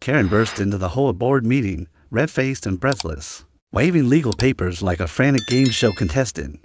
Karen burst into the HOA board meeting, red-faced and breathless, waving legal papers like a frantic game show contestant.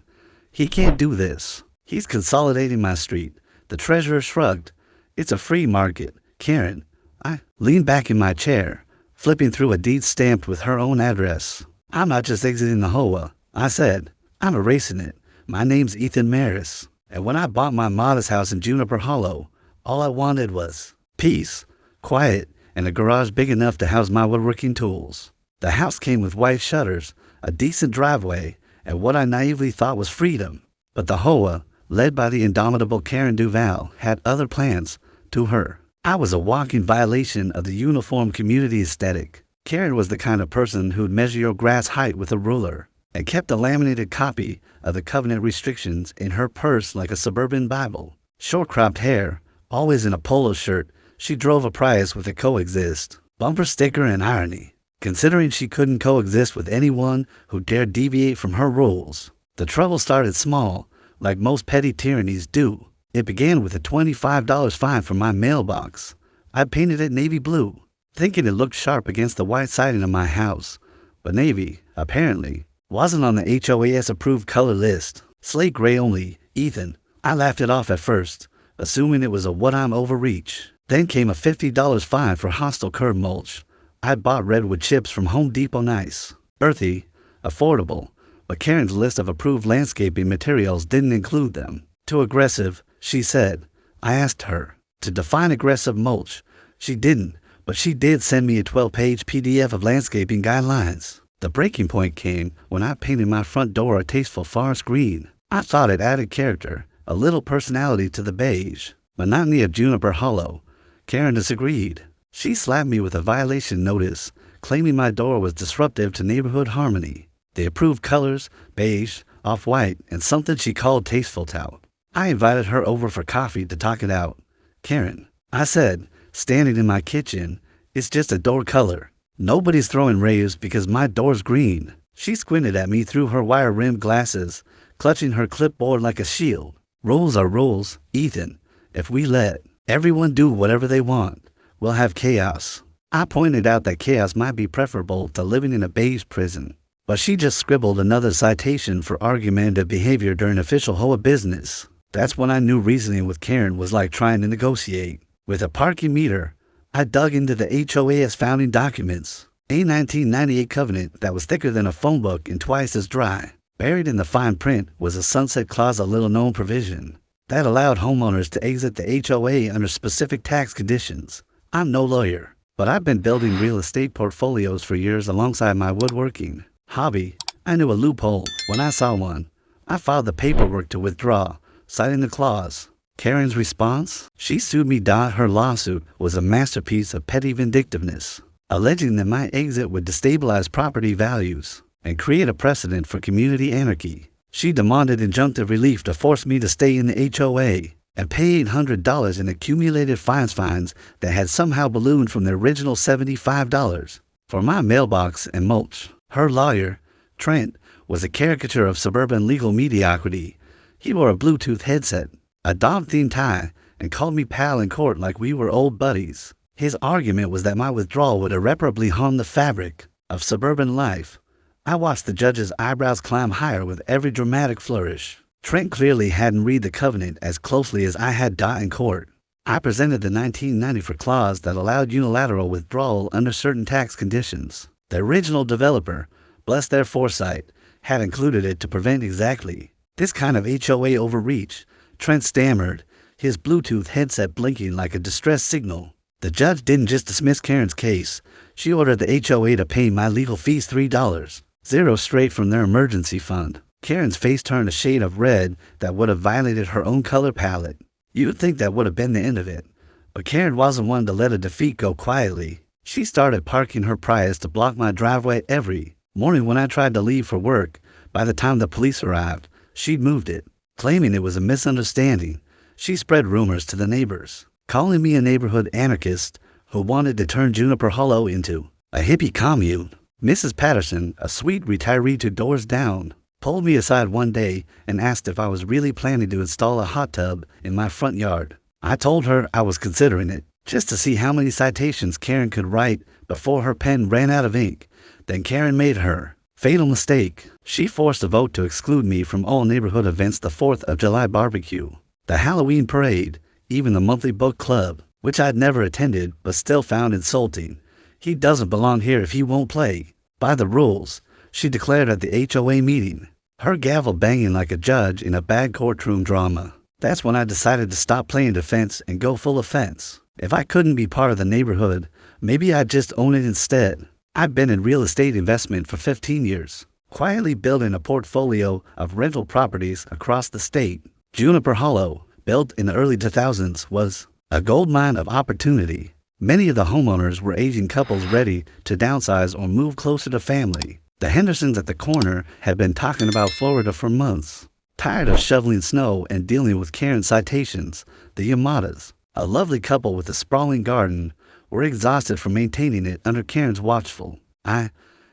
"He can't do this. He's consolidating my street." The treasurer shrugged. "It's a free market, Karen." I leaned back in my chair, flipping through a deed stamped with her own address. "I'm not just exiting the HOA," I said. "I'm erasing it. My name's Ethan Maris. And when I bought my modest house in Juniper Hollow, all I wanted was peace, quiet, and a garage big enough to house my woodworking tools." The house came with white shutters, a decent driveway, and what I naively thought was freedom. But the HOA, led by the indomitable Karen Duval, had other plans. To her, I was a walking violation of the uniform community aesthetic. Karen was the kind of person who'd measure your grass height with a ruler, and kept a laminated copy of the covenant restrictions in her purse like a suburban Bible. Short-cropped hair, always in a polo shirt, she drove a Prius with a Coexist bumper sticker and irony, considering she couldn't coexist with anyone who dared deviate from her rules. The trouble started small, like most petty tyrannies do. It began with a $25 fine for my mailbox. I painted it navy blue, thinking it looked sharp against the white siding of my house. But navy, apparently, wasn't on the HOA's approved color list. Slate gray only, Ethan. I laughed it off at first, assuming it was a what-I'm overreach. Then came a $50 fine for hostile curb mulch. I'd bought redwood chips from Home Depot Nice. Earthy, affordable, but Karen's list of approved landscaping materials didn't include them. Too aggressive, she said. I asked her to define aggressive mulch. She didn't, but she did send me a 12-page PDF of landscaping guidelines. The breaking point came when I painted my front door a tasteful forest green. I thought it added character, a little personality to the beige monotony of Juniper Hollow. Karen disagreed. She slapped me with a violation notice, claiming my door was disruptive to neighborhood harmony. The approved colors, beige, off-white, and something she called tasteful tout. I invited her over for coffee to talk it out. "Karen," I said, standing in my kitchen, "it's just a door color. Nobody's throwing raves because my door's green." She squinted at me through her wire-rimmed glasses, clutching her clipboard like a shield. "Rules are rules, Ethan. If we let everyone do whatever they want, we'll have chaos." I pointed out that chaos might be preferable to living in a beige prison, but she just scribbled another citation for argumentative behavior during official HOA business. That's when I knew reasoning with Karen was like trying to negotiate. With a parking meter, I dug into the HOA's founding documents, a 1998 covenant that was thicker than a phone book and twice as dry. Buried in the fine print was a sunset clause, a little-known provision that allowed homeowners to exit the HOA under specific tax conditions. I'm no lawyer, but I've been building real estate portfolios for years alongside my woodworking hobby. I knew a loophole when I saw one. I filed the paperwork to withdraw, citing the clause. Karen's response? She sued me. Her lawsuit was a masterpiece of petty vindictiveness, alleging that my exit would destabilize property values and create a precedent for community anarchy. She demanded injunctive relief to force me to stay in the HOA and pay $800 in accumulated fines that had somehow ballooned from the original $75 for my mailbox and mulch. Her lawyer, Trent, was a caricature of suburban legal mediocrity. He wore a Bluetooth headset, a dog-themed tie, and called me pal in court like we were old buddies. His argument was that my withdrawal would irreparably harm the fabric of suburban life. I watched the judge's eyebrows climb higher with every dramatic flourish. Trent clearly hadn't read the covenant as closely as I had in court. I presented the 1994 clause that allowed unilateral withdrawal under certain tax conditions. The original developer, bless their foresight, had included it to prevent exactly this kind of HOA overreach. Trent stammered, his Bluetooth headset blinking like a distress signal. The judge didn't just dismiss Karen's case. She ordered the HOA to pay my legal fees $3.00 straight from their emergency fund. Karen's face turned a shade of red that would have violated her own color palette. You'd think that would have been the end of it. But Karen wasn't one to let a defeat go quietly. She started parking her Prius to block my driveway every morning when I tried to leave for work. By the time the police arrived, she'd moved it, claiming it was a misunderstanding. She spread rumors to the neighbors, calling me a neighborhood anarchist who wanted to turn Juniper Hollow into a hippie commune. Mrs. Patterson, a sweet retiree 2 doors down, pulled me aside one day and asked if I was really planning to install a hot tub in my front yard. I told her I was considering it. just to see how many citations Karen could write before her pen ran out of ink. Then Karen made her fatal mistake. She forced a vote to exclude me from all neighborhood events, the 4th of July barbecue, the Halloween parade, even the monthly book club, which I'd never attended but still found insulting. He doesn't belong here if he won't play by the rules, she declared at the HOA meeting, her gavel banging like a judge in a bad courtroom drama. That's when I decided to stop playing defense and go full offense. If I couldn't be part of the neighborhood, maybe I'd just own it instead. I've been in real estate investment for 15 years, quietly building a portfolio of rental properties across the state. Juniper Hollow, built in the early 2000s, was a goldmine of opportunity. Many of the homeowners were aging couples ready to downsize or move closer to family. The Hendersons at the corner had been talking about Florida for months. Tired of shoveling snow and dealing with Karen's citations, the Yamadas, a lovely couple with a sprawling garden, were exhausted from maintaining it under Karen's watchful eye.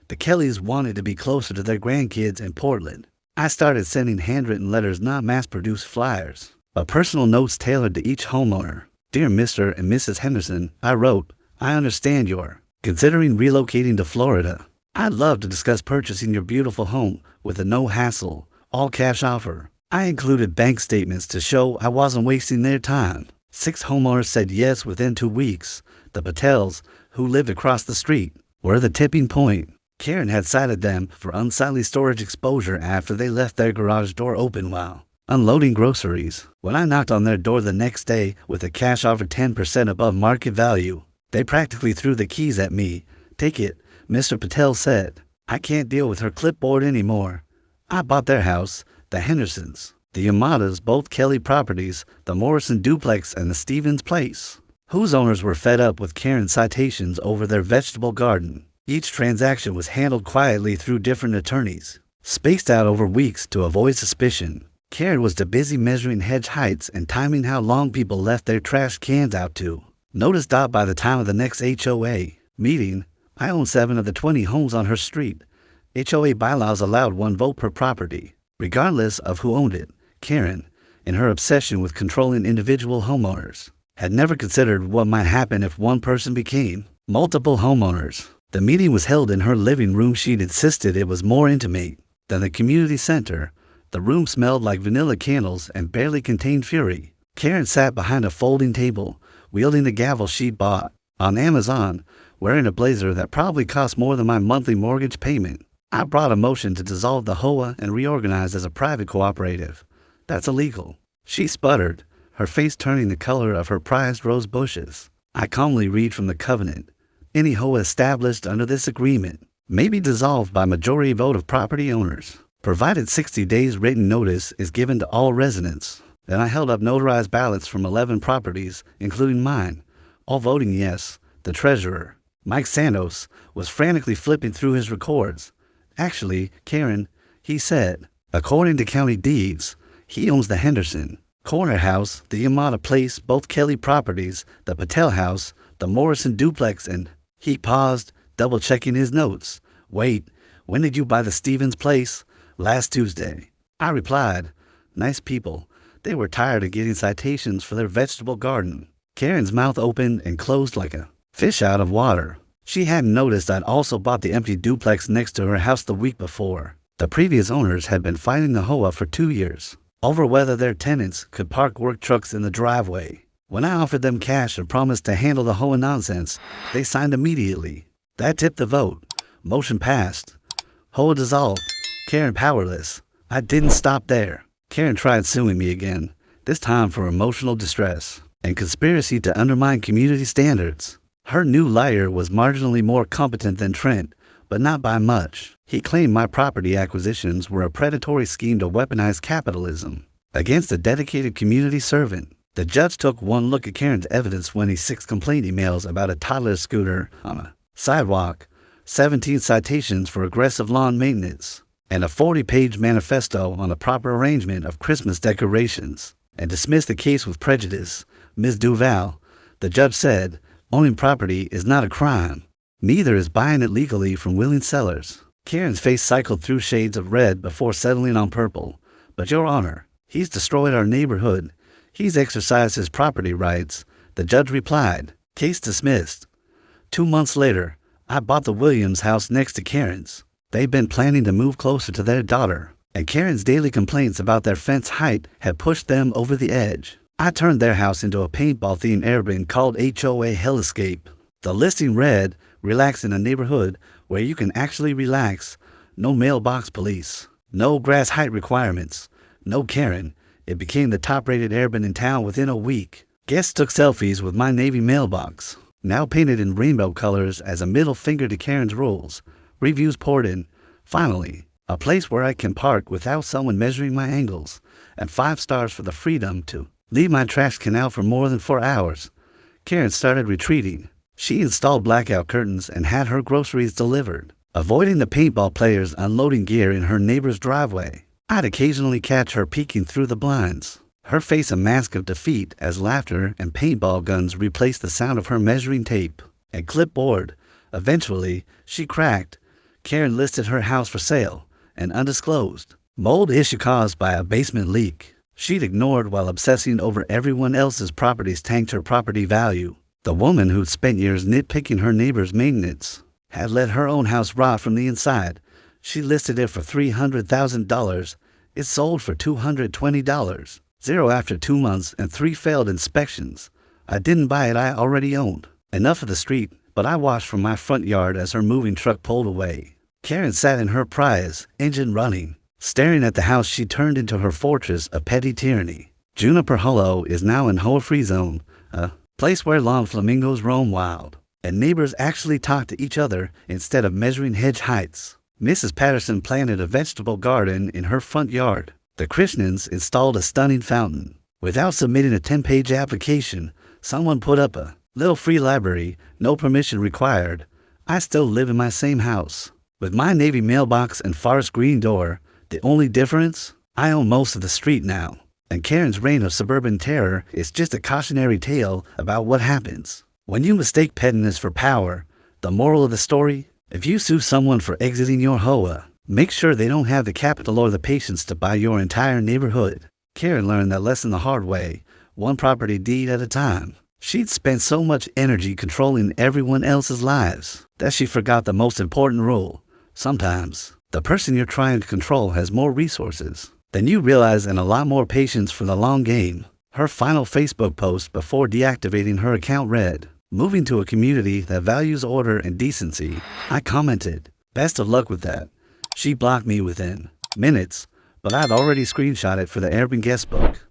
The Kellys wanted to be closer to their grandkids in Portland. I started sending handwritten letters, not mass-produced flyers, but personal notes tailored to each homeowner. Dear Mr. and Mrs. Henderson, I wrote, I understand you're considering relocating to Florida. I'd love to discuss purchasing your beautiful home with a no-hassle, all-cash offer. I included bank statements to show I wasn't wasting their time. 6 homeowners said yes within 2 weeks. The Patels, who lived across the street, were the tipping point. Karen had cited them for unsightly storage exposure after they left their garage door open while unloading groceries. When I knocked on their door the next day with a cash offer 10% above market value, they practically threw the keys at me. Take it, Mr. Patel said. I can't deal with her clipboard anymore. I bought their house, the Hendersons, the Yamadas, both Kelly properties, the Morrison duplex and the Stevens place, whose owners were fed up with Karen's citations over their vegetable garden. Each transaction was handled quietly through different attorneys, spaced out over weeks to avoid suspicion. Karen was too busy measuring hedge heights and timing how long people left their trash cans out to. Notice dot by the time of the next HOA meeting. I own 7 of the 20 homes on her street. HOA bylaws allowed 1 vote per property, regardless of who owned it. Karen, in her obsession with controlling individual homeowners, had never considered what might happen if one person became multiple homeowners. The meeting was held in her living room. She insisted it was more intimate than the community center. The room smelled like vanilla candles and barely contained fury. Karen sat behind a folding table, wielding the gavel she'd bought on Amazon, wearing a blazer that probably cost more than my monthly mortgage payment. I brought a motion to dissolve the HOA and reorganize as a private cooperative. That's illegal. She sputtered, her face turning the color of her prized rose bushes. I calmly read from the covenant. Any HOA established under this agreement may be dissolved by majority vote of property owners, provided 60 days written notice is given to all residents. Then I held up notarized ballots from 11 properties, including mine, all voting yes. The treasurer, Mike Santos, was frantically flipping through his records. Actually, Karen, he said, according to county deeds, he owns the Henderson corner house, the Yamada place, both Kelly properties, the Patel house, the Morrison duplex, and he paused, double-checking his notes. Wait, when did you buy the Stevens place? Last Tuesday. I replied, nice people. They were tired of getting citations for their vegetable garden. Karen's mouth opened and closed like a fish out of water. She hadn't noticed I'd also bought the empty duplex next to her house the week before. The previous owners had been fighting the HOA for 2 years over whether their tenants could park work trucks in the driveway. When I offered them cash and promised to handle the HOA nonsense, they signed immediately. That tipped the vote. Motion passed. HOA dissolved. Karen powerless. I didn't stop there. Karen tried suing me again, this time for emotional distress and conspiracy to undermine community standards. Her new lawyer was marginally more competent than Trent, but not by much. He claimed my property acquisitions were a predatory scheme to weaponize capitalism against a dedicated community servant. The judge took one look at Karen's evidence when he 6 complaint emails about a toddler scooter on a sidewalk, 17 citations for aggressive lawn maintenance, and a 40-page manifesto on the proper arrangement of Christmas decorations, and dismissed the case with prejudice. Ms. Duval, the judge said, owning property is not a crime. Neither is buying it legally from willing sellers. Karen's face cycled through shades of red before settling on purple. But Your Honor, he's destroyed our neighborhood. He's exercised his property rights. The judge replied, Case dismissed. 2 months later, I bought the Williams house next to Karen's. They've been planning to move closer to their daughter, and Karen's daily complaints about their fence height had pushed them over the edge. I turned their house into a paintball-themed airbnb called HOA Hell Escape. The listing read, "Relax in a neighborhood where you can actually relax. No mailbox police. No grass height requirements. No Karen." It became the top-rated airbnb in town within a week. Guests took selfies with my navy mailbox, now painted in rainbow colors as a middle finger to Karen's rules. Reviews poured in. Finally, a place where I can park without someone measuring my angles, and 5 stars for the freedom to leave my trash can out for more than 4 hours. Karen started retreating. She installed blackout curtains and had her groceries delivered, avoiding the paintball players unloading gear in her neighbor's driveway. I'd occasionally catch her peeking through the blinds, her face a mask of defeat as laughter and paintball guns replaced the sound of her measuring tape and clipboard. Eventually, she cracked. Karen listed her house for sale, an undisclosed mold issue caused by a basement leak she'd ignored while obsessing over everyone else's properties tanked her property value. The woman who'd spent years nitpicking her neighbor's maintenance had let her own house rot from the inside. She listed it for $300,000. It sold for $220. Zero after 2 months and 3 failed inspections. I didn't buy it, I already owned enough of the street, but I watched from my front yard as her moving truck pulled away. Karen sat in her Prius, engine running, staring at the house she turned into her fortress of petty tyranny. Juniper Hollow is now in HOA free zone, a place where lawn flamingos roam wild, and neighbors actually talk to each other instead of measuring hedge heights. Mrs. Patterson planted a vegetable garden in her front yard. The Krishnans installed a stunning fountain. Without submitting a 10-page application, someone put up a little free library, no permission required. I still live in my same house, with my navy mailbox and forest green door. The only difference? I own most of the street now, and Karen's reign of suburban terror is just a cautionary tale about what happens when you mistake pettiness for power. The moral of the story? If you sue someone for exiting your HOA, make sure they don't have the capital or the patience to buy your entire neighborhood. Karen learned that lesson the hard way, one property deed at a time. She'd spent so much energy controlling everyone else's lives that she forgot the most important rule. Sometimes, the person you're trying to control has more resources than you realize and a lot more patience for the long game. Her final Facebook post before deactivating her account read, "Moving to a community that values order and decency." I commented, "Best of luck with that." She blocked me within minutes, but I'd already screenshot it for the Airbnb guest book.